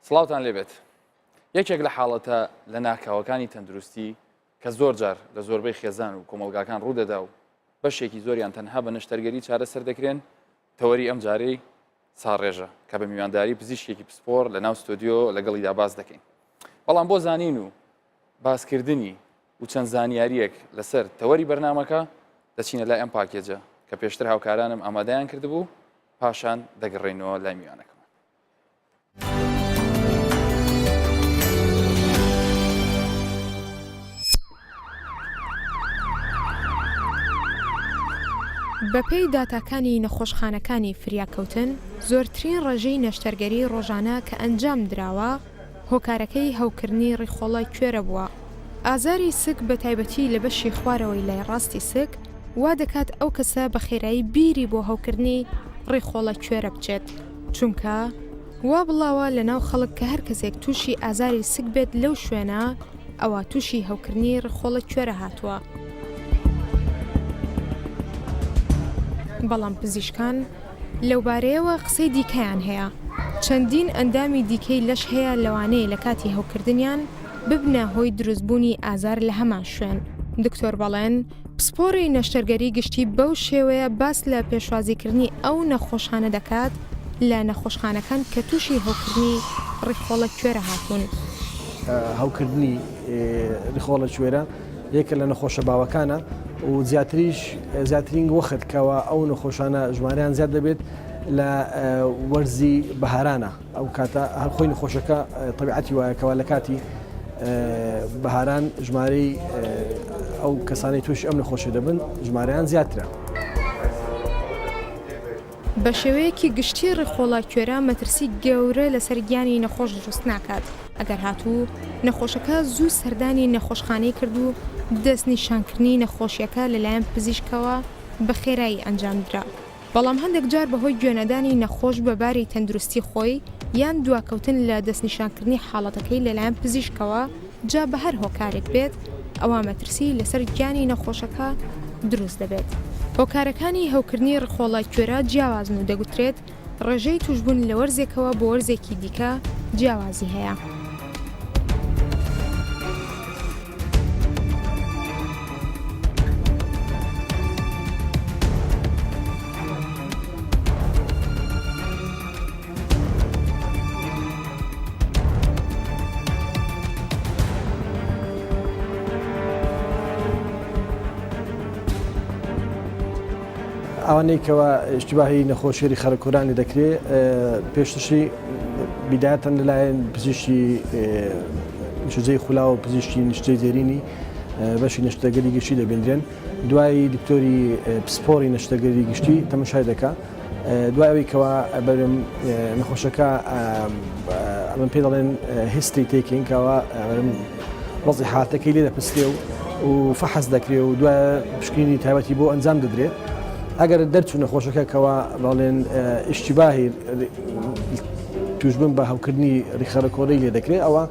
سڵاوتان لێبێت. یەکێک لە حاڵەتە لە ناکاوەکانی تەندروستی کە زۆر جار لە زۆربەی خێزان و کۆمەلگاکان ڕوودەدا و بەشێکی زۆریان تەنها بە نەشتەرگەری چارەسەر دەکرێن، تەوەری ئەم جارەی ساڕێژە کە بە میوانداری پزیشکێکی پسپۆر لە ناو ستۆدیۆ لەگەڵیدا باس دەکەین. بەڵام بۆ زانین و باسکردنی و چەند زانیاریەک لەسەر تەوەری بەرنامەکە دەچینە لای ئەم پاکێجە کە پێشتر هاوکارانم ئامادەیان کردبوو، پاشان دەگەڕێنەوە لای میوانەکە. بەپێی داتاکانی نەخۆشخانەکانی فریاکەوتن، زۆرترین ڕێژەی نەشتەرگەری ڕۆژانە کە ئەنجام دراوە هۆکارەکەی هەوکردنی ڕیخۆڵە کوێرە بووە. ئازاری سک بە تایبەتی لە بەشی خوارەوەی لای ڕاستی سک وا دەکات ئەو کەسە بە خێرایی بیری بۆ هەوکردنی ڕیخۆڵە کوێرە بچێت، چونکە وا بڵاوە لە ناو خەڵک کە هەر کەسێک تووشی ئازاری سک بێت لەو شوێنە ئەوە تووشی هەوکردنی ڕیخۆڵە کوێرە هاتووە. بەڵام پزیشکان لەوبارەیەوە قسەی دیکەیان هەیە. چەندین ئەندامی دیکەی لەش هەیە لەوانەیە لە کاتی هەوکردنیان ببنە هۆی دروستبوونی ئازار لە هەمان شوێن. دکتۆر بەڵێن پسپۆڕی نەشتەرگەری گشتی بەو شێوەیە باس لە پێشوازیکردنی ئەو نەخۆشخانە دەکات لە نەخۆشخانەکان کە تووشی هەوکردنی ڕیخۆڵە کوێرە هاتوون. هەوکردنی ڕیخۆڵە کوێرە یەکە لە نەخۆشە باوەکانە و زیاترین وەخت کەوە ئەو نەخۆشانە ژمارەیان زیاد دەبێت لە وەرزی بەهارانە. ئەو کاتە هەر خۆی نەخۆشەکە طبیعەتی وایەکەوە لە کاتی بەهاران ژمارەی ئەو کەسانی تووشی ئەم نەخۆشە دەبن ژمارەیان زیاترە. بە شێوەیەکی گشتی ڕیخۆڵە کوێرە مەترسی گەورە لەسەر گیانی نەخۆش دروست ناکات. ئەگەر هاتوو نەخۆشەکە زوو سەردانی نەخۆشخانەی کرد و دەست نیشانکردنی نەخۆشیەکە لەلایەن پزیشکەوە بە خێرایی ئەنجامدرا. بەڵام هەندێک جار بەهۆی گوێنەدانی نەخۆش بەباری تەندروستی خۆی یان دواکەوتن لە دەستنیشانکردنی حاڵەتەکەی لەلایەن پزیشکەوە جا بە هەر هۆکارێک بێت، ئەوە مەترسی لەسەر گیانی نەخۆشەکە دروست دەبێت. هۆکارەکانی هەوکردنی ڕیخۆڵە کوێرە جیاوازن و دەگوترێت ڕێژەی توشبوون لە وەرزێکەوە بۆ وەرزێکی دیکە جیاوازی هەیە. ئەوانەی کەەوە اشتباهی نەخۆشیێری خەرکۆرانی دەکرێت پێشتشی بیدایەتەن لەلایەن پزیشکی شوزەی خولا و پزیشکی نیشتەی زێرینی بەشی نەشتەرگەری گشتی دەبێنرێن، دوای دکتۆری پسپۆری نەشتەرگەری گشتی تەماشای دەکات، دوای ئەوەی کەەوە بەرم نەخۆشەکە ئەمە پێ دەڵێن هیستری تێکینکەوە وەزی حالەتەکەی لێ دەپستێ و فەحەز دەکرێت و دوای پشکنینی تایبەتی بۆ ئەنجام دەدرێت. ئەگەر دەرچوو نەخۆشەکەکەەوە بەڵێن ئیشتیباهی توشبن بە هەوکردنی ڕیخەرەکۆڕی لێ دەکرێت، ئەوە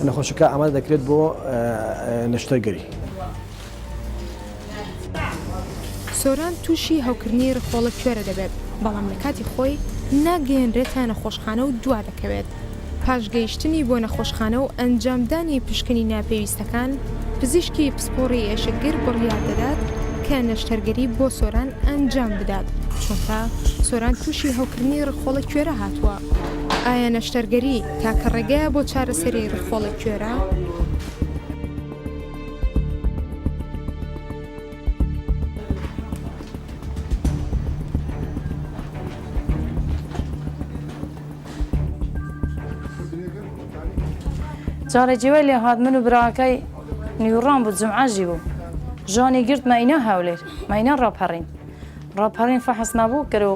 نەخۆشەکە ئامادە دەکرێت بۆ نەشتەرگەری. سۆران تووشی هەوکردنی ڕیخۆڵە کوێرە دەبێت، بەڵام لە کاتی خۆی ناگەیەنرێتە نەخۆشخانە و دوا دەکەوێت. پاشگەیشتنی بۆ نەخۆشخانە و ئەنجامدانی پشکنی ناپێویستەکان پزیشکی پسپۆڕی ئێشەگر بڕیار دەدات کە نەشتەرگەری بۆ سۆران ئەنجام بدات، چونکە سۆران تووشی هەوکردنی ڕیخۆڵە کوێرە هاتووە. ئایا نەشتەرگەری تاکە ڕێگایە بۆ چارەسەری ڕیخۆڵە کوێرە؟ جارێکی لێ هات من و براکەی نیوڕان بوو جمعەژی بوو. ژانی گرت مەینە هەولێر مەینە ڕاپەڕین فەحس نابوو کرد و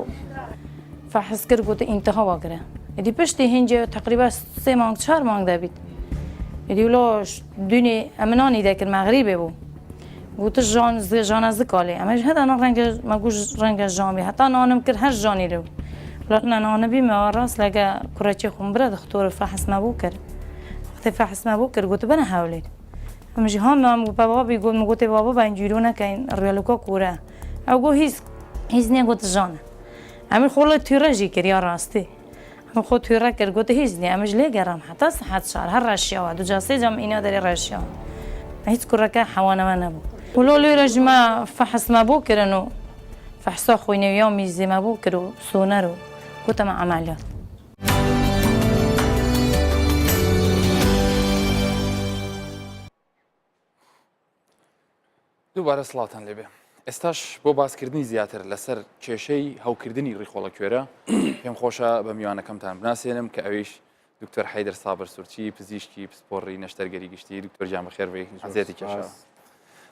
فەحس کرد گوتە ئینتەها وەگرە. ئیدی پشتی هینجێ تقریبا 3 مانگ 4 مانگ دەبیت. ئیدی وڵۆش دونێ ئەمنانی دەکرد مەغریبێ بوو. گوتە ژانە زکاڵێ ئەمەش هەدانا مەگوش ڕەنگە ژامی هەتا نانم کرد هەر ژانی لێ بوو. نانەبی مەوە ڕاست لەگە کوڕەچی خۆم برە دەختۆرە فەحس نابوو کرد. وقتی فەحس نابوو کرد گوتە بەنە هەولێر. ئەمەژی هەمام بابی گوتی بابا بە ئینجوری نەکەین ڕێلوکە کوورە. ئەو گۆ هیچ نییە گوتە ژانە. ئەمیر خۆڵە توێڕەژی کرد یا ڕاستی. خۆ توی ڕێکرد گوتە هیچ نیە ئەمەش لێ گەڕام حتا سەحات چار هەر ڕاشیەوە دوجا سێجام ئینا دەرێ ڕێژیەوە هیچ کوڕەکە حەوانەوە نەبوو ولۆ لێرەژمە فەحسمە بۆ کردن و فەحسا خۆینەویە و میزێمە بۆ کرد و سۆنەر و گوتەمە ئەمالیات دووبارە سڵاتان لێبێ ئێستاش بۆ باسکردنی زیاتر لەسەر کێشەی هەوکردنی ڕیخۆڵە کوێرە پێم خۆشە بە میوانەکەمتان بناسیێنم کە ئەویش دکتۆر حەیدەر سابر سورچی پزیشکی پسپۆڕی نەشتەرگەری گشتی دکتۆر جان بەخێربێ حەزێتی کێشە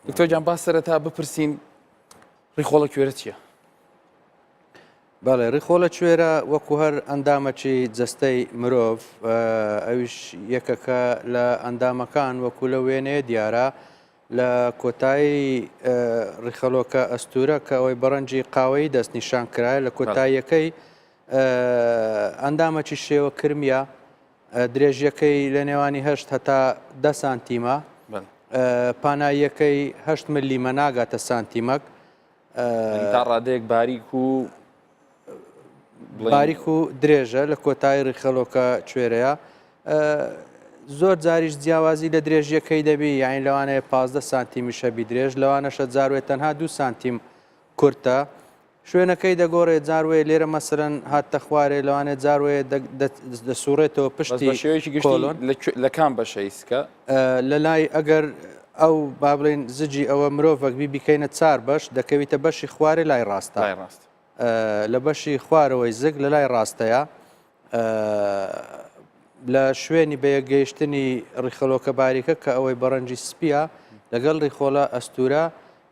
دکتۆر جان باس سەرەتا بپرسین ڕیخۆڵە کوێرە چییە؟ بەڵێ ڕیخۆڵە کوێرە وەکو هەر ئەندامەکی جەستەی مرۆڤ ئەویش یەکەکە لە ئەندامەکان وەکو لە وێنەیە دیارە لە کۆتایی ڕیخەلۆکە ئەستورە کە ئەوەی بەڕەنجی قاوەی دەستنیشان کرایە لە کۆتاییەکەی ئەندامەکی شێوە کرمیە درێژیەکەی لە نێوانی 8 هەتا 10 سانتیمە پاناییەکەی 8 ملیمە ناگاتە سانتیمەک تا ڕادەیەک باریک و باریک و درێژە لە کۆتایی ڕیخەلۆکە کوێرەیە زۆر جاریش جیاوازی لە درێژیەکەی دەبی یانی لەوانەیە 15 سانتیمی شەبی درێژ لەوانەشە جاروێت تەنها 2 سانتیم کورتە شوێنەکەی دەگۆڕێت جاروێ لێرە مەسەرەن هاتە خوارێ لەوانێت جاروێ دەسوڕێتەوە پشتی کۆلۆن لە کام بەشەیسکە لە لای ئەگەر ئەو با بڵێن زجی ئەوە مرۆڤک بیکەینە 4 بەش دەکەویتە بەشی خوارێ لای ڕاستە لە بەشی خوارەوەی زگ لە لای ڕاستەیە لە شوێنی بەیەگەیشتنی ڕیخەلۆکە باریکە کە ئەوەی بەڕەنجی سپیە لەگەڵ ڕیخۆڵە ئەستورە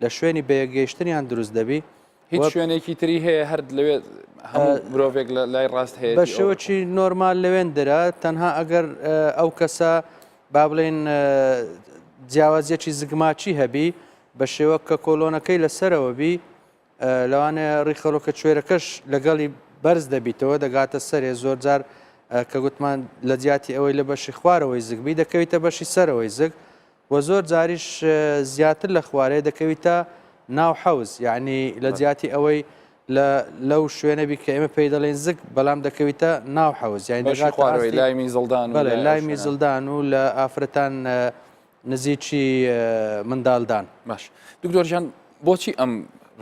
لە شوێنی بەیەگەیشتنیان دروست دەبی هیچ شوێنێکی تری هەیە هەر لەوێت مرۆڤێک لای ڕاست هەیە بە شێوەی نۆرمال لەوێن دەرە تەنها ئەگەر ئەو کەسە با بڵێن جیاوازیەکی زگماچی هەبی بە شێوە کە کۆلۆنەکەی لەسەرەوە بی لەوانەیە ڕیخەلۆکە کوێرەکەش لەگەڵی بەرز دەبیتەوە دەگاتە سەرێ زۆر جار کە گوتمان لە جیاتی ئەوەی لە بەشی خوارەوەی زگبی دەکەویتە بەشی سەرەوەی زگ و زۆر جاریش زیاتر لە خوارێ دەکەویتە ناو حەوز یعنی لە جیاتی ئەوەی لەو شوێنەبی کە ئێمە پێی دەڵێن زگ بەڵام دەکەویتە ناو حەوز لای میزڵدان لای میزڵدان و لە ئافرەتان نزیکی منداڵدان باش دکتۆرجان بۆچی ئەم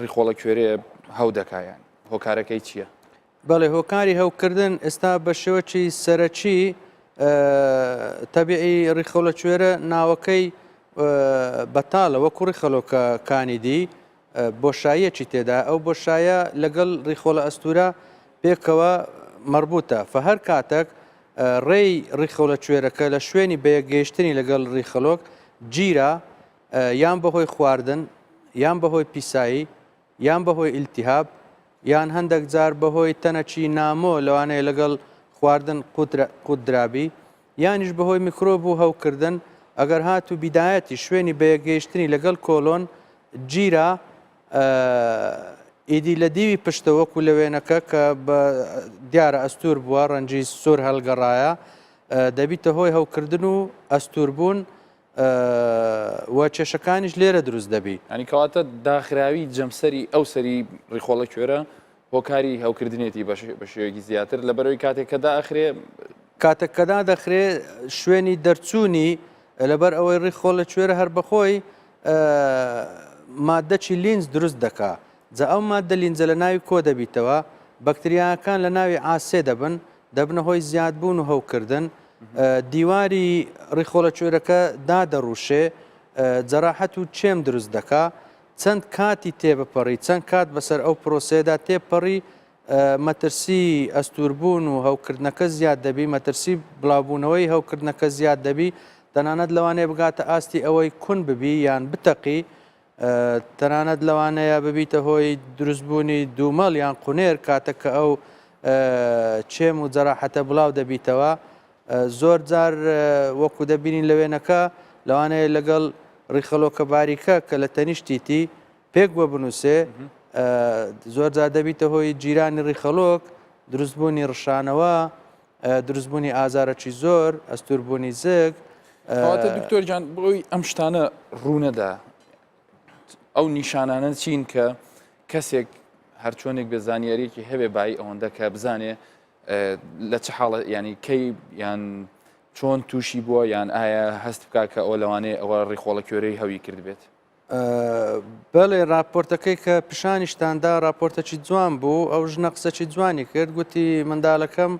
ڕیخۆڵە کوێرەیە هەو دەکایان هۆکارەکەی چییە؟ بەڵێ هۆکاری هەوکردن ئێستا بە شێوەی سەرەکی تەبیعی ڕیخەڵە کوێرە ناوەکەی بەتاڵە وەکو ڕیخەلۆکەکانی دی بۆشاییەکی تێدا ئەو بۆشایە لەگەڵ ڕیخۆڵە ئەستورە پێکەوە مربوطە هەر کاتێک ڕێی ڕیخەڵە کوێرەکە لە شوێنی بەیەگەیشتنی لەگەڵ ڕیخەلۆک گیرە یان بەهۆی خواردن یان بەهۆی پیسایی یان بەهۆی ئیلتیهاب یان هەندێک جار بەهۆی تەنەچی نامۆ لەوانەیە لەگەڵ خواردن قودرابی یانیش بەهۆی میکرۆب و هەوکردن ئەگەر هات و بیدایەتی شوێنی بەیەگەیشتنی لەگەڵ کۆلۆن گیرە ئیدی لە دیوی پشتەوەکو لە وێنەکە کە بە دیارە ئەستور بووە ڕەنجی سۆر هەڵگەڕایە دەبیتە هۆی هەوکردن و ئەستوربوون وە کێشەکانیش لێرە دروست دەبی ئەنی کەواتە داخراوی جەمسەری ئەو سەری ڕیخۆڵە کوێرە هۆکاری هەوکردنێتی بە شێوەیەکی زیاتر لە بەرەوەی کاتێک کە داخرێ کاتێککەدا دەخرێ شوێنی دەرچوونی لەبەر ئەوەی ڕیخۆڵە کوێرە هەر بەخۆی مادەی لینز دروست دەکا جا ئەو مادە لینزە لە ناوی کۆ دەبیتەوە بەکتریاکان لە ناوی ئاسێ دەبنە هۆی زیادبوون و هەوکردن دیواری ڕیخۆڵە کوێرەکە دادەڕوشێ جەراحەت و چێم دروست دەکا چەند کاتی تێبپەڕی چەند کات بەسەر ئەو پرۆسێدا تێپەڕی مەترسی ئەستوربوون و هەوکردنەکە زیاد دەبی مەترسی بڵاوبوونەوەی هەوکردنەکە زیاد دەبی تەنانەت لەوانەیە بگاتە ئاستی ئەوەی کون ببی یان بتەقی تەنانەت لەوانەیە ببیتە هۆی دروستبوونی دوومەڵ یان قونێر کاتێک کە ئەو چێم و جەراحەتە بڵاو دەبیتەوە زۆر جار وەکو دەبینین لە وێنەکە لەوانەیە لەگەڵ ڕیخەلۆکە باریکە کە لە تەنیشتیتی پێک وە بنووسێ زۆر جار دەبیتە هۆی جیرانی ڕیخەلۆک دروستبوونی ڕشانەوە دروستبوونی ئازارەکی زۆر ئەستوربوونی زگ دکتۆرجان بۆی ئەم شتانە ڕوونەدا ئەو نیشانانە چین کە کەسێک هەرچۆنێک بە زانیاریەکی هەبێ بای ئەوەندە کە بزانێ لە چه حاڵە ینی کەی یان چۆن تووشی بووە یان ئایا هەست بکات کە ئەو لەوانەیە ئەوە ڕیخۆڵە کوێرەی هەوی کرد بێت بەڵێ راپۆرتەکەی کە پیشانیشتاندا راپۆرتەکی جوان بوو ئەو ژنە قسەی جوانی کرد گوتی منداڵەکەم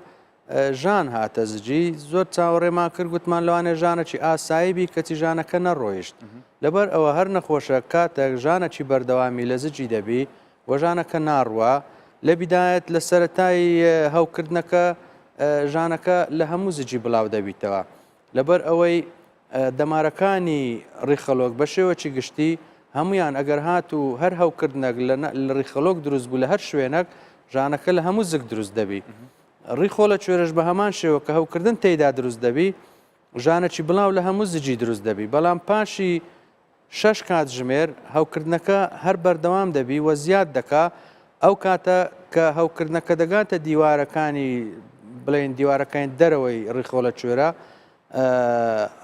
ژان هاتە زجی زۆر چاوەڕێمان کرد گوتمان لەوانێ ژانێکی ئاساییبی کەچی ژانەکە نەڕۆیشت لەبەر ئەوە هەر نەخۆشە کاتێک ژانێکی بەردەوامی لە زجی دەبی وە ژانەکە ناڕوە لە بیدایەت لە سەرەتای هەوکردنەکە ژانەکە لە هەموو زجی بڵاو دەبیتەوە لەبەر ئەوەی دەمارەکانی ڕیخەلۆک بە شێوەی گشتی هەمویان ئەگەر هات و هەر هەوکردنەك لە ڕیخەلۆک دروست بوو لە هەر شوێنێک ژانەکە لە هەموو زگ دروست دەبی ڕیخۆڵە کوێرەش بە هەمان شێوە کە هەوکردن تێیدا دروست دەبی ژانێکی بڵاو لە هەموو زجی دروست دەبی بەڵام پاشی 6 کات ژمێر هەوکردنەکە هەر بەردەوام دەبی وە زیاد دەکا ئەو کاتە کە هەوکردنەکە دەگاتە دیوارەکانی بڵێن دیوارەکانی دەرەوەی ڕیخۆڵە کوێرە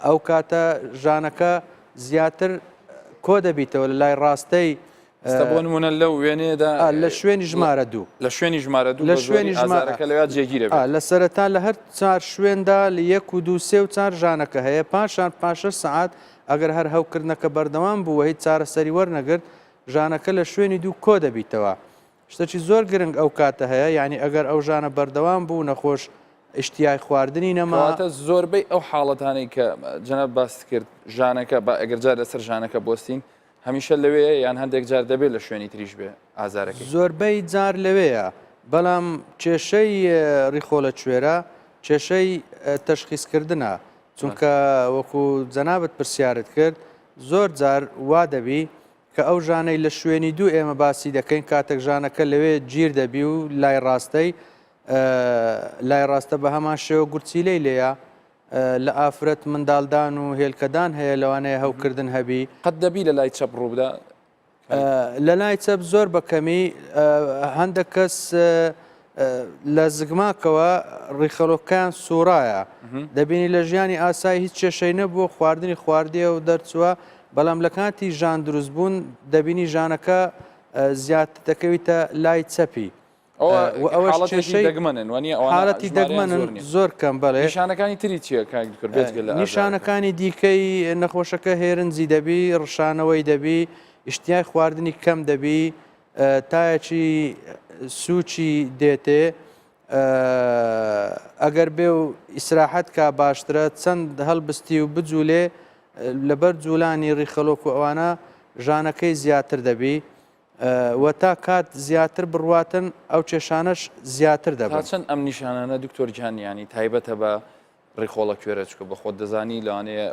ئەو کاتە ژانەکە زیاتر کۆ دەبیتەوە لە لای ڕاستەی بۆ نمونە لەو وێنێدا لە شوێنی ژمارە دوو لە شوێنی ژمارە دوو لە شوێنی ژمارەکە لەوێت جێگیرە لە سەرەتا لە هەر 4 شوێندا لە 1 و 2 3 و 4 ژانەکە هەیە پاشان 5 سعات ئەگەر هەر هەوکردنەکە بەردەوام بوو هیچ چارەسەری وەرنەگرت ژانەکە لە شوێنی دوو کۆ دەبیتەوە شتێکی زۆر گرنگ ئەو کاتە هەیە یعنی ئەگەر ئەو ژانە بەردەوام بوو نەخۆش ئشتیای خواردنی نەماواتە زۆربەی ئەو حاڵەتانەی کە جەناب باست کرد ژانەکە بە ئەگەر جار لەسەر ژانەکە بۆستین هەمیشە لەوێ یان هەندێک جار دەبێت لە شوێنی تریش بێ ئازارەکەی زۆربەی جار لەوەیە بەڵام کێشەی ڕیخۆڵە کوێرە کێشەی تەشخیصکردنە چونکە وەکو جەنابەت پرسیارت کرد زۆر جار وا دەبی کە ئەو ژانەی لە شوێنی دوو ئێمە باسی دەکەین کاتێک ژانەکە لەوێ گیر دەبی و لای ڕاستەی لای ڕاستە بە هەمان شێوە گورچیلەی لێیە لە ئافرەت منداڵدان و هێلکەدان هەیە لەوانەیە هەوکردن هەبی قەت دەبی لە لای چەپ ڕووبدا لە لای چەپ زۆر بەکەمی هەندێک کەس لە زگماکەوە ڕیخەلۆکیان سوورایە دەبینی لە ژیانی ئاسایی هیچ کێشەی نەبووە خواردنی خواردیە و دەرچووە بەڵام لە کاتی ژان دروست بوون دەبینی ژانەکە زیاتر دەکەویتە لای چەپی حاڵەتی دەگمەنن زۆر کەم بەڵێ نیشانەکانی تری چییە نیشانەکانی دیکەی نەخۆشەکە هێرنجی دەبی ڕشانەوەی دەبی ئشتیای خواردنی کەم دەبی تایەکی سوچی دێتێ ئەگەر بێ و ئیسراحەت کا باشترە چەند هەڵبستی و بجوولێ لەبەر جوولانی ڕیخەلۆک و ئەوانە ژانەکەی زیاتر دەبی وە تا کات زیاتر بڕواتن ئەو کێشانەش زیاتر دەبێت چەند ئەم نیشانانە دکتۆر جانیانی تایبەتە بە ڕێخۆڵە کوێرە چکە بە خۆت دەزانی لەوانەیە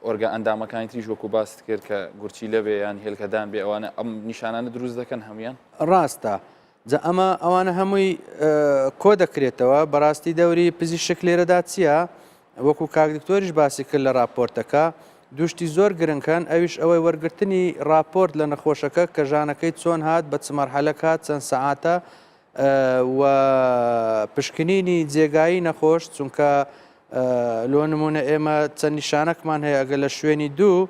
ئۆرگە ئەندامەکانی تریش وەکو باست کرد کە گورچی لەبێ یان هێلکەدان بێ ئەوانە ئەم نیشانانە دروست دەکەن هەمویان ڕاستە جا ئەمە ئەوانە هەمووی کۆ دەکرێتەوە بەڕاستی دەوری پزیشک لێرەدا چییە وەکو کاک دکتۆریش باسی کرد لە راپۆرتەکە دوشتی زۆر گرنگکەن ئەویش ئەوەی وەرگرتنی راپۆرت لە نەخۆشەکە کە ژانەکەی چۆن هات بە چ مەرحەلەک هات چەند سەعاتە و پشکنینی جێگایی نەخۆش چونکە لۆ نمونە ئێمە چەند نیشانەکمان هەیە ئەگەر لە شوێنی دوو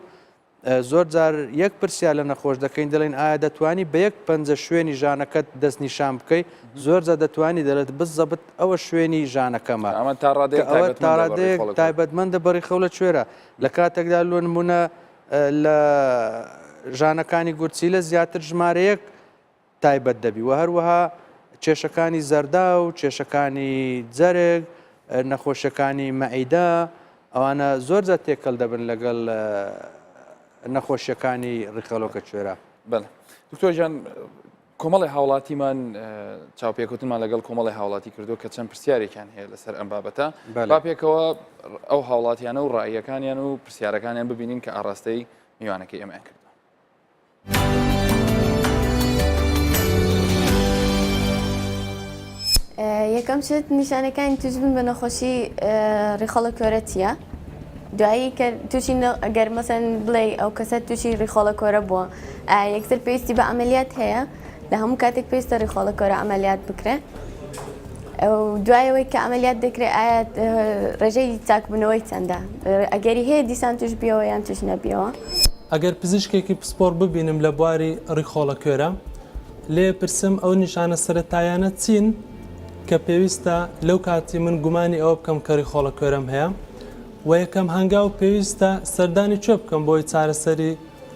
زۆر جار یەک پرسیار لە نەخۆش دەکەین دەڵێن ئایا دەتوانی بە یەک پەنجە شوێنی ژانەکەت دەست نیشان بکەیت زۆر جار دەتوانی دەڵێت بزەبت ئەوە شوێنی ژانەکەمە ئەمە تاڕادەیەک تایبەتمەندە بەڕیخەولە کوێرە لە کاتێکدا لۆ نمونە لە ژانەکانی گورچیلە زیاتر ژمارەیەک تایبەت دەبی و هەروەها کێشەکانی زەردا و کێشەکانی جەرێک نەخۆشیەکانی مەعیدا ئەوانە زۆر جار تێکەڵ دەبن لەگەڵ نەخۆشیەکانی ڕیخەلۆکە کوێرە. بەڵێ دکتۆر جان کۆمەڵی هاوڵاتیمان چاوپێکوتنمان لەگەڵ کۆمەڵی هاوڵاتی کردو کە چەند پرسیارێکیان هەیە لەسەر ئەم بابەتە با پێکەوە ئەو هاوڵاتیانە و ڕائیەکانیان و پرسیارەکانیان ببینین کە ئاڕاستەی میوانەکەی ئەمەیان کردو. یەکەم شت نیشانەکانی توش بن بە نەخۆشی ڕیخەڵە کوێرە چییە؟ دوایی کە تووشی ئەگەر مەسەن بڵێ ئەو کەسە تووشی ڕیخۆڵە کۆرە بووە یەکسەر پێویستی بە ئەمەلیات هەیە لە هەموو کاتێک پێویستە ڕیخۆڵە کۆرە ئەمەلیات بکرێ دوایەوەی کە ئەمەلیات دەکرێت ئایا ڕێژەی چاکبوونەوەی چەندە ئەگەری هەیە دیسان توش بیەوە یان توش نەبیەوە ئەگەر پزیشکێکی پسپۆر ببینم لە بواری ڕیخۆڵە کوێرە لێ پرسم ئەو نیشانە سەرەتایانە چین کە پێویستە لەو کاتی من گومانی ئەوە بکەم کە ڕیخۆڵە کوێرەم هەیە و یەکەم هەنگاو پێویستە سەردانی کوێ بکەم بۆی چارەسەری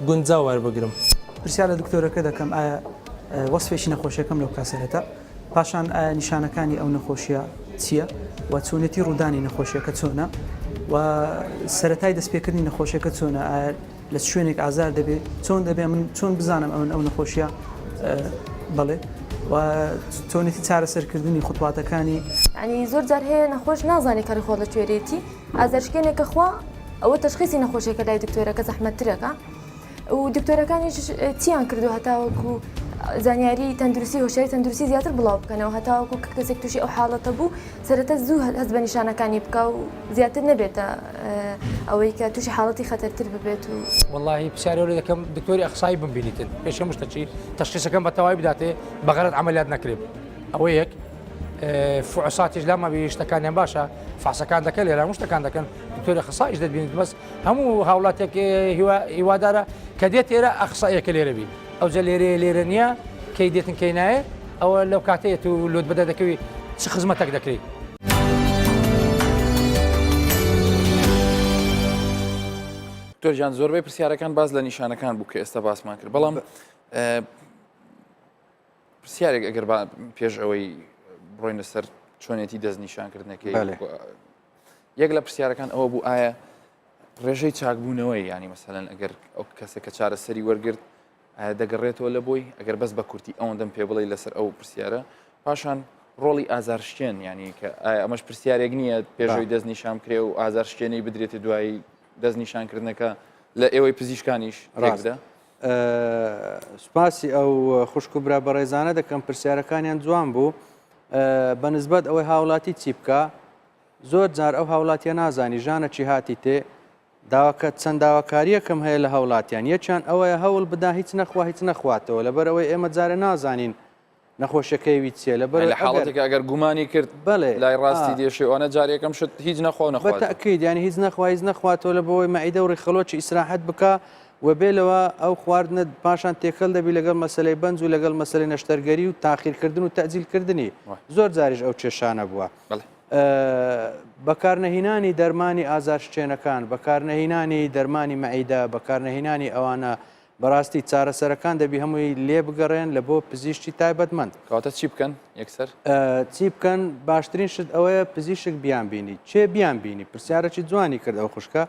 گونجا وەربگرم. پرسیار لە دکتۆرەکە دەکەم ئایا وەسفێکی نەخۆشیەکەم لەو کاسەرەتە، پاشان ئایا نیشانەکانی ئەو نەخۆشیە چییە و چۆنێتی ڕوودانی نەخۆشیەکە چۆنە و سەرەتای دەستپێکردنی نەخۆشیەکە چۆنە، ئایا لە شوێنێک ئازار دەبێت، چۆن دەبێت من چۆن بزانم ئەو نەخۆشیە بڵێ و چۆنێتی چارەسەرکردنی خوتواتەکانی. ینی زۆر جار هەیە نەخۆش نازانێت کە ڕیخۆڵە کوێرێتی ئازارشکێنێکە خوا ئەوە تەشخیصی نەخۆشیەکە لای دکتۆرەکە زەحمەتترەکە و دکتۆرەکانیش چیان کردو هەتاوەکو زانیاری تەندروستی هۆشیاری تەندروستی زیاتر بڵاو بکەنەوە هەتاوەکو کەسێک تووشی ئەو حاڵەتە بوو سەرەتا زوو هەست بە نیشانەکانی بکە و زیاتر نەبێتە ئەوەی کە تووشی حاڵەتی خەتەرتر ببێت و والله پرسیارەوە دەکەم دکتۆری ئەخسایی بمبینیتن پێش هەموو شتێکی تەشخیصەکەم بە تەواوی بداتێ بەغەرەت عملیات نەکرێت ئەوە یەک فعساتیش لەمە شتەکانیان باشە فحسەکان دەکەن لێرە هەموو شتەکان دەکەن دکتۆری ئەخساییش دەبینیت بەس هەموو هاوڵاتێک هیوادارە کە دێت ئێرە ئەخساییەکە لێرە بی ئەو جە لێرە نییە کەی دێتن کەی نایە ئەوە لەو کاتەیە و لۆت بەدە دەکەوی چ خزمەتێک دەکرێت. دکتۆرجان زۆربەی پرسیارەکان باز لە نیشانەکان بوو کە ئێستا باسمان کرد بەڵام پرسیارێک ئەگەر پێش ئەوەی بڕۆینە سەر چۆنێتی دەستنیشانکردنەکەی یەک لە پرسیارەکان ئەوە بوو ئایا ڕێژەی چاکبوونەوەی ینی مەسەلەن ئەگەر ئەو کەسێک کە چارەسەری وەرگرت دەگەڕێتەوە لە بۆی ئەگەر بەس بە کورتی ئەوەندەم پێ بڵێ لەسەر ئەو پرسیارە پاشان ڕۆڵی ئازارشکێن ینی کە ئەمەش پرسیارێک نییە پێشەوەی دەستنیشان کرێ و ئازارشکێنەی بدرێتە دوایی دەستنیشانکردنەکە لە ئێوەی پزیشکانیش ڕێکدا. سوپاسی ئەو خوشک و برا بەڕێزانە دەکەم پرسیارەکانیان جوان بوو بەنسبەت ئەوەی هاوڵاتی چی بکە زۆر جار ئەو هاوڵاتیە نازانی ژانە چی هاتی تێ داواکە چەند داواکاریەکەم هەیە لە هاوڵاتیان یەکیان ئەوەیە هەوڵ بدا هیچ نەخوا هیچ نەخواتەوە لەبەر ئەوەی ئێمە جارە نازانین نەخۆشیەکەیوی چیە لەبەر لە حاڵەتێک ئەگەر گومانی کرد بڵێ لای ڕاستی دێشێوانە جارێکم شت هیچ نەخوا نەخوات بەتەکید ینی هیچ نەخوا هیچ نەخواتەوە لە بەوەی مەعیدە و ڕێخەڵۆکی ئیسراحەت بکە و بێلەوە ئەو خواردنە پاشان تێکەڵ دەبی لەگەڵ مەسلەی بەنج و لەگەڵ مەسلەی نەشتەرگەری و تاخیرکردن و تەجیلکردنی زۆر جاریش ئەو کێشانە بووە. بەکارنەهینانی دەرمانی ئازارشکێنەکان بەکارنەهینانی دەرمانی مەعیدە بەکارنەهینانی ئەوانە بەڕاستی چارەسەرەکان دەبی هەمووی لێ بگەڕێن لە بۆ پزیشکی تایبەتمەند. کەواتە چی بکەن یەکسەر چی بکەن باشترین شت ئەوەیە پزیشک بیان بینی چێ بیان بینی پرسیارەکی جوانی کرد ئەو خوشکە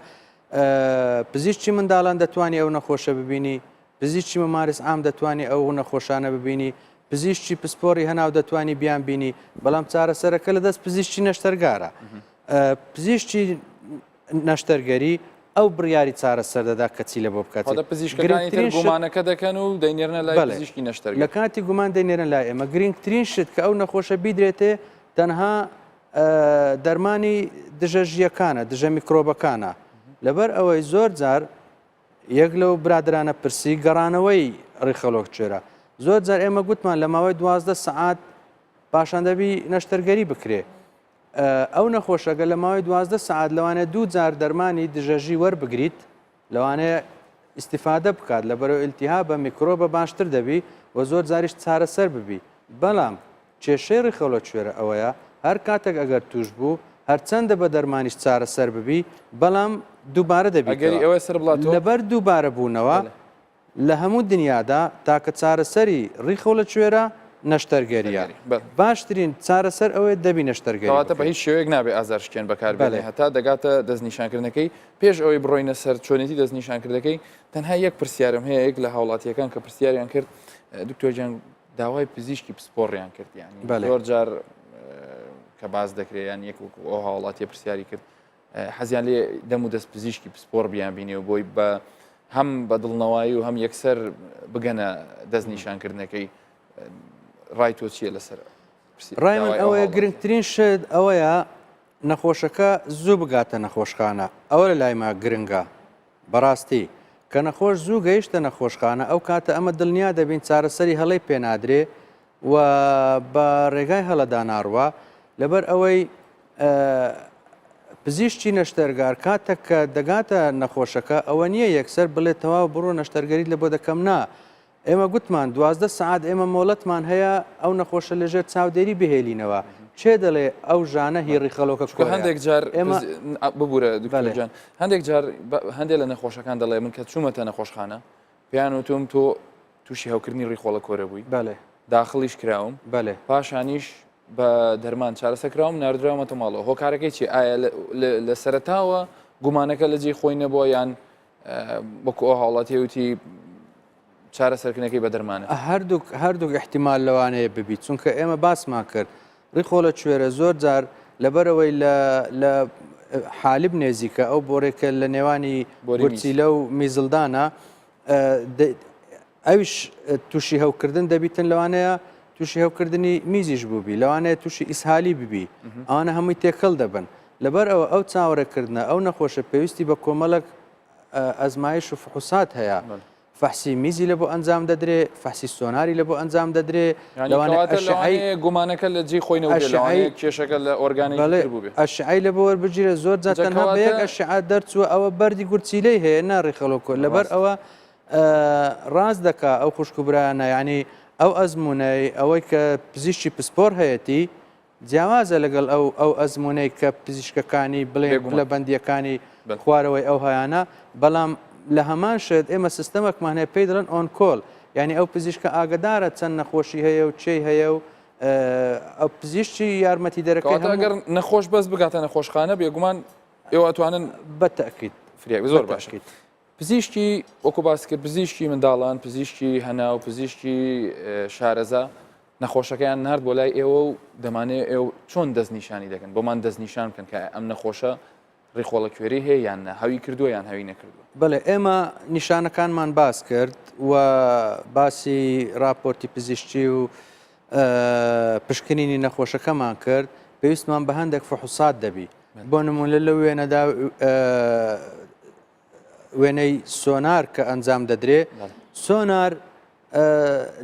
پزیشکی منداڵان دەتوانانی ئەو نەخۆشە ببینی پزیشکی مەمارس ئام دەتوانانی ئەو نەخۆشانە ببینی پزیشکی پسپۆری هەناو دەتوانانی بیان بینی بەڵام چارەسەرەکە لە دەست پزیشکی نەشتەرگارە پزیشکی نەشتەرگەری ئەو بڕیاری چارەسەر دەدا کەچی لە بۆ بکات پزیشکەکانی تر گومانەکە دەکەن و دەینێرنە لای پزیشکی نەشتەرگەر لە کاتی گومان دەینێرن لای ئێمە گرنگترین شت کە ئەو نەخۆشە بیدرێتێ تەنها دەرمانی دژە ژیەکانە دژە میکرۆبەکانە لەبەر ئەوەی زۆر جار یەک لەو برادرانە پرسی گەڕانەوەی ڕیخەڵۆک کوێرە زۆر جار ئێمە گوتمان لە ماوەی 12 سەعات پاشان دەبی نەشتەرگەری بکرێ ئەو نەخۆشەگە لە ماوەی 12 سەعات لەوانەیە 2 جار دەرمانی دژەژی وەربگریت لەوانەیە ئیسیفادە بکات لە بەرەو ئیلتیها بە میکرۆبە باشتر دەبی و زۆر جاریش چارەسەر ببی بەڵام کێشەی ڕیخەڵۆ کوێرە ئەوەیە هەر کاتێک ئەگەر توش بوو هەرچەندە بە دەرمانیش چارەسەر ببی بەڵام دووبارە دەبی ئەوە سەر بڵاتەوە لەبەر دووبارە بوونەوە لە هەموو دنیادا تاکە چارەسەری ڕیخەڵە کوێرە نەشتەرگەریە باشترین چارەسەر ئەوەیە دەبی نەشتەرگەریاتە بە هیچ شێوەیەک نابێ ئازارشکێن بەکاربێنێ هەتا دەگاتە دەستنیشانکردنەکەی پێش ئەوەی بڕۆینە سەر چۆنێتی دەستنیشانکردەکەی تەنها یەک پرسیارم هەیە یەک لە هاوڵاتیەکان کە پرسیاریان کرد دکتۆرجان داوای پزیشکی پسپۆڕیان کرد یانی زۆر جار کە باز دەکرێت یان یەک ئەو هاوڵاتیە پرسیاری کرد حەزیان لێ دەم و دەست پزیشکی پسپۆڕ بیان بینێ و بۆی بە هەم بە دڵنەوایی و هەم یەکسەر بگەنە دەستنیشانکردنەکەی ڕای تۆ چییە لەسەر ڕای من ئەوەیە گرنگترین شت ئەوەیە نەخۆشەکە زوو بگاتە نەخۆشخانە ئەوە لە لای ما گرنگە بەڕاستی کە نەخۆش زوو گەیشتە نەخۆشخانە ئەو کاتە ئەمە دڵنیا دەبین چارەسەری هەڵەی پێنادرێ و بە ڕێگای هەڵەدا ناڕوە لەبەر ئەوەی پزیشکی نەشتەرگار کاتێک کە دەگاتە نەخۆشەکە ئەوە نییە یەکسەر بڵێت تەواو بڕۆ نەشتەرگەریت لە بۆ دەکەم نا ئێمە گوتمان 12 سعات ئێمە مۆڵەتمان هەیە ئەو نەخۆشە لەژێر چاودێری بهێلینەوە چێ دەڵێ ئەو ژانە هی ڕیخەلۆکە هەندێک جار ئێمە ببوورە دوکتۆرجان هەندێک جار هەندێک لە نەخۆشەکان دەڵێ من کە چوومەتە نەخۆشخانە پێیان وتم تۆ تووشی هەوکردنی ڕیخۆڵە کۆرە بووی بەڵێ داخڵیش کراوم بەڵێ پاشانیش بە دەرمان چارەسەکراوم نردراومەتە ماڵەوە هۆکارەکەی چی ئایا لە سەرتاوە گومانەکە لە جێ خۆی نەبووە یان وەکو ئەو هاوڵاتیوتی چارەسەرکردنەکەی بە دەرمانە هەردوو احتیمال لەوانەیە ببیت چونکە ئێمە باسمان کرد ڕیخۆڵە کوێرە زۆر جار لەبەرەوەی لە حالب نێزیکە ئەو بۆڕێکە لە نێوانی گورچیلە و میزڵدانە ئەویش تووشی هەوکردن دەبیتن لەوانەیە تووشی هەوکردنی میزیش بووبی لەوانەیە تووشی ئیسهالی ببی ئەوانە هەمووی تێکەڵ دەبن لەبەر ئەو چاوەڕێکردنە ئەو نەخۆشە پێویستی بە کۆمەڵک ئەزمایش و فحوسات هەیە فەحسی میزی لە بۆ ئەنجام دەدرێ فەحسی سۆناری لە بۆ ئەنجام دەدرێ لەوانەیە گومانەکە لە جێ خۆی کێشەکە لە ئۆرگانی بووبێ ئەشعی لە بۆ وەربگیرە زۆر جار تەنها بە یەک ئەشعا دەرچووە ئەوە بەردی گورچیلەی هەیە ناڕێخەڵۆکۆ لەبەر ئەوە ڕاست دەکا ئەو خوشکبرانە ینی ئەو ئەزمونەی ئەوەی کە پزیشکی پسپۆر هەیەی جیاوازە لەگەڵ ئەو ئەزمونەی کە پزیشکەکانی بڵێ لە بەندیەکانی خوارەوەی ئەو هەیەە بەڵام لە هەمان شت ئێمە سیستەمەکمان هەیە پێی دەڵێن ئۆن کۆل یعنی ئەو پزیشکە ئاگدارە چەند نەخۆشی هەیە و چی هەیە و ئەو پزیشتی یارمەتی دەرەکەی ئەگەر نەخۆش بەس بگاتە نەخۆشخانە بێگومان ئێوە ئەتوانن بەتەکیید فریاوی زۆر باشیت پزیشکی وەکو باس کرد پزیشکی منداڵان پزیشکی هەنا و پزیشکی شارەزا نەخۆشەکەیان نرد بۆ لای ئێوە و دەمانێت ئێوە چۆن دەستنیشانی دەکەن بۆمان دەستنیشان بکەن کە ئەم نەخۆشە ڕێخۆڵە کوێری هەیە یان نە هەوی کردووە یان هەوی نەکردووە بڵێ ئێمە نیشانەکانمان باس کرد و باسی راپۆرتی پزیشتی و پشکنینی نەخۆشەکەمان کرد پێویستمان بە هەندێک فحوسات دەبی بۆ نمونە لە وێنەدا وێنەی سۆنار کە ئەنجام دەدرێ سۆنار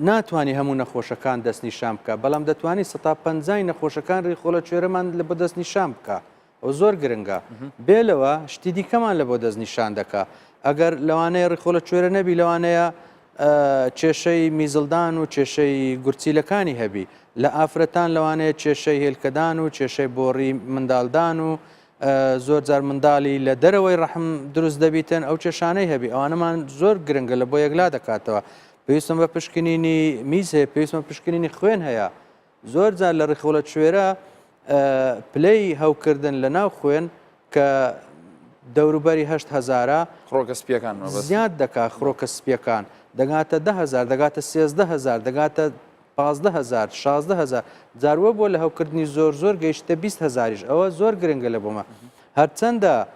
ناتوانانی هەموو نەخۆشەکان دەستنیشان بکە بەڵام دەتوانانی 150 نەخۆشەکان ڕێخۆڵە کوێرەمان لە بۆ دەستنیشان بکە ئەو زۆر گرنگە بێلەوە شتی دیکەمان لە بۆ دەستنیشان دەکا ئەگەر لەوانەیە ڕێخۆڵە کوێرە نەبی لەوانەیە کێشەی میزڵدان و کێشەی گورچیلەکانی هەبی لە ئافرەتان لەوانەیە کێشەی هێلکەدان و کێشەی بۆڕی منداڵدان و زۆر جار منداڵی لە دەرەوەی ڕەحم دروست دەبیتن ئەو کێشانەی هەبی ئەوانەمان زۆر گرنگە لە بۆ یەکلا دەکاتەوە پێویستم بە پشکنینی میز هەیە پێویستمە پشکنینی خوێن هەیە زۆر جار لە ڕێخۆڵە کوێرە پلەی هەوکردن لە ناو خوێن کە دەوروبەری 8,000 خڕۆکە سپیەکان زیاد دەکا خڕۆکە سپیەکان دەگاتە 10,000 دەگاتە 13,000 دەگاتە 15,000 16,000 جاروە بۆ لە هەوکردنی زۆر گەیشتە 20,000 ئەوە زۆر گرنگە لە بۆمە هەرچەندە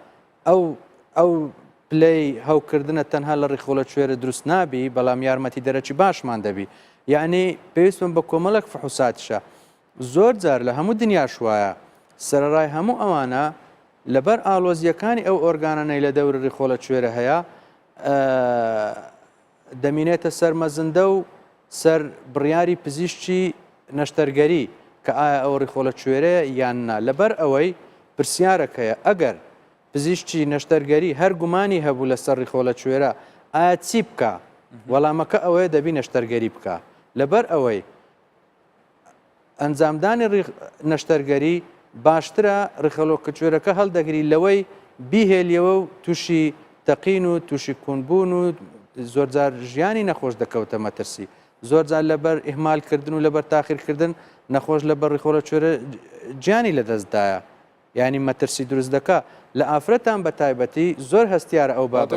ئەو پلەی هەوکردنە تەنها لە ڕێخۆڵە کوێرە دروست نابی بەڵام یارمەتی دەرەکی باشمان دەبی یعنی پێویستم بە کۆمەڵک فحوساتشە زۆر جار لە هەموو دنیاش وایە سەرڕای هەموو ئەوانە لەبەر ئالۆزیەکانی ئەو ئۆرگانانەی لە دەور ڕێخۆڵە کوێرە هەیە دەمینێتە سەرمەزندە و سەر بڕیاری پزیشکی نەشتەرگەری کە ئایا ئەو ڕێخۆڵە کوێرەیە یان نا لەبەر ئەوەی پرسیارەکەیە ئەگەر پزیشکی نەشتەرگەری هەر گومانی هەبوو لەسەر ڕێخۆڵە کوێرە ئایا چی بکە وەڵامەکە ئەوەیە دەبی نەشتەرگەری بکە لەبەر ئەوەی ئەنجامدانی نەشتەرگەری باشترە ڕێخەڵۆکە کوێرەکە هەڵدەگری لەوەی بیهێلیەوە و تووشی تەقین و تووشی کوونبوون و زۆر جار ژیانی نەخۆش دەکەوتە مەترسی زۆر جار لەبەر ئیهمالکردن و لەبەر تاخیرکردن نەخۆش لەبەر ڕێخۆڵە کوێرە گیانی لەدەستدایە ینی مەترسی دروست دەکا لە ئافرەتان بە تایبەتی زۆر هەستیارە ئەو بابەتە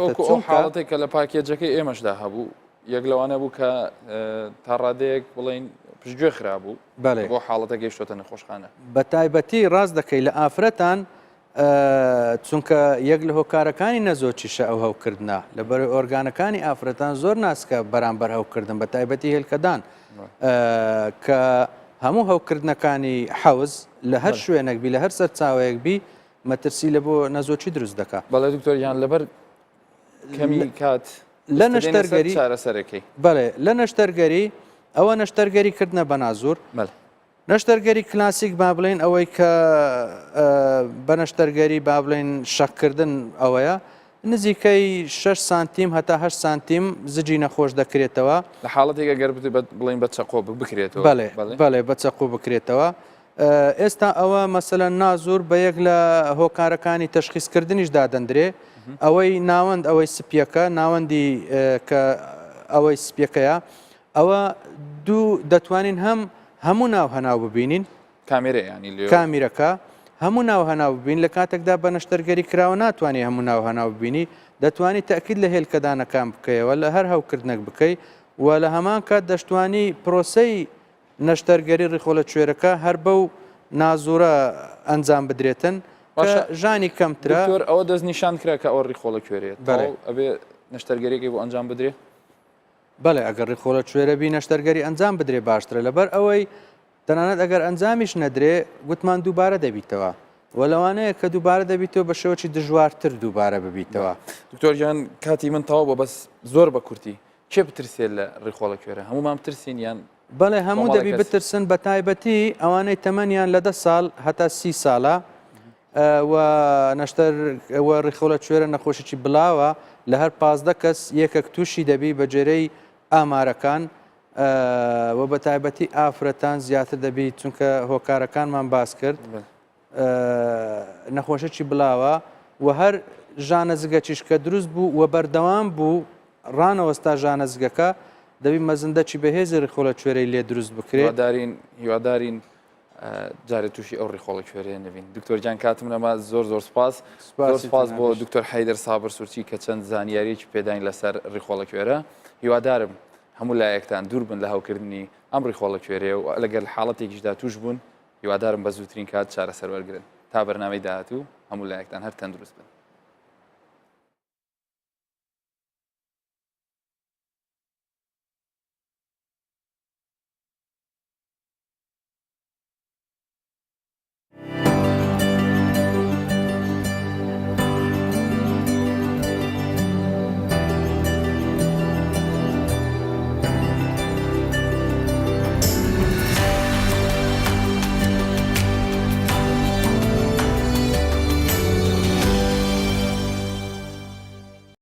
حاڵەتێک کە لە پاکێجەکەی ئێمەشدا هەبوو یەک لەوانە بوو کە تا ڕادەیەک بڵین پشتگوێ خراببوو بۆ حاڵەتە گەیشتۆتە نەخۆشخانە بە تایبەتی ڕاست دەکەی لە ئافرەتان چونکە یەک لە هۆکارەکانی نەزۆچیشە ئەو هەوکردە لەبەر ئۆرگانەکانی ئافرەتان زۆر ناسکە بەرامبەر هەوکردن بە تایبەتی هێلکەدان کە هەموو هەوکردنەکانی حەوز لە هەر شوێنێک بی لە هەر سەر چاوەیەک بی مەترسی لە بۆ نەزۆچی دروست دەکات بەڵێ دکتۆریان لەبەر کەمی کات لە نەشتەرگەری چارەسەرەکەی بەڵێ لە نەشتەرگەری ئەوە نەشتەرگەری کردنە بەنازور نەشتەرگەری کلاسیک با بڵێن ئەوەی کە بە نەشتەرگەری با بڵێن شەقکردن ئەوەیە نزیکەی 6 سانتیم هەتا 8 سانتیم زجی نەخۆش دەکرێتەوە لە حاڵەتێکە گەر بڵین بە چەقۆ بکرێتەوە بەڵێ بە چەقۆ بکرێتەوە ئێستا ئەوە مەسەلەن نازور بە یەک لە هۆکارەکانی تەشخیصکردنیشدا دەندرێ ئەوەی ناوەند ئەوەی سپیەکە ناوەندی کە ئەوەی سپیەکەیە ئەوە دوو دەتوانین هەموو ناو هەناو ببینین کامێرە ینی لێ کامیرەکە هەموو ناو هەناو ببین لە کاتێکدا بە نەشتەرگەری کراوە ناتوانانی هەموو ناو هەناو ببینی دەتوانانی تەکید لە هێلکەدانەکان بکەیەوە لە هەر هەوکردنەک بکەی و لە هەمان کات دەشتوانی پرۆسەی نەشتەرگەری ڕیخۆلە کوێرەکە هەر بەو نازورە ئەنجام بدرێتن ژانی کەمترە ئەوە دەست نیشان کرا کە ئەوە ڕیخۆلە کوێرێت ئەبێ نەشتەرگەریەکی بۆ ئەنجام بدرێ بەڵێ ئەگەر ڕیخۆلە کوێرەبی نەشتەرگەری ئەنجام بدرێ باشترە لەبەر ئەوەی تەنانەت ئەگەر ئەنجامیش نەدرێ گوتمان دووبارە دەبیتەوە و لەوانەیە کە دووبارە دەبیتەوە بە شێوەی دژوارتر دووبارە ببیتەوە. دکتۆریان کاتی من تەواو بە بەس زۆر بە کورتی چێ بترسێت لە ڕیخۆلە کوێرە هەمومان بترسین یان بەڵێ هەموو دەبی بترسن بە تایبەتی ئەوانەی تەمەنیان لە 10 ساڵ هەتا 30 ساڵە نەشتەر ڕیخۆلە کوێرە نەخۆشیی بڵاوە لە هەر 15 کەس یەکێک تووشی دەبی بە جێرەی ئامارەکان و بە تایبەتی ئافرەتان زیاتر دەبی چونکە هۆکارەکانمان باس کرد نەخۆشەی بڵاوە و هەر ژانەزگەکیش کە دروست بوو و بەردەوام بوو ڕانەوەستا ژانەزگەکە دەبی مەزندەکی بەهێزی ڕیخۆلە کوێرەی لێ دروست بکرێت هیوادارین جارێت تووشی ئەو ڕیخۆلە کوێرەیە نبین دکتۆر جان کاتم لەما زۆر سپاس بۆ دکتۆر حەیدەر سابر سورچی کە چەند زانیاریەکی پێداین لەسەر ڕیخۆلە کوێرە هیوادارم هەموو لایەکتان دوور بن لە هاوکردنی ئەم ڕیخۆلە کوێرەیە و لەگەر حاڵەتێکیشدا توش بوون هیوادارم بە زووترین کات چارەسەر وەرگرن تا بەرنامەی داهاتوو هەموو لایەکتان هەر تەندروست بن.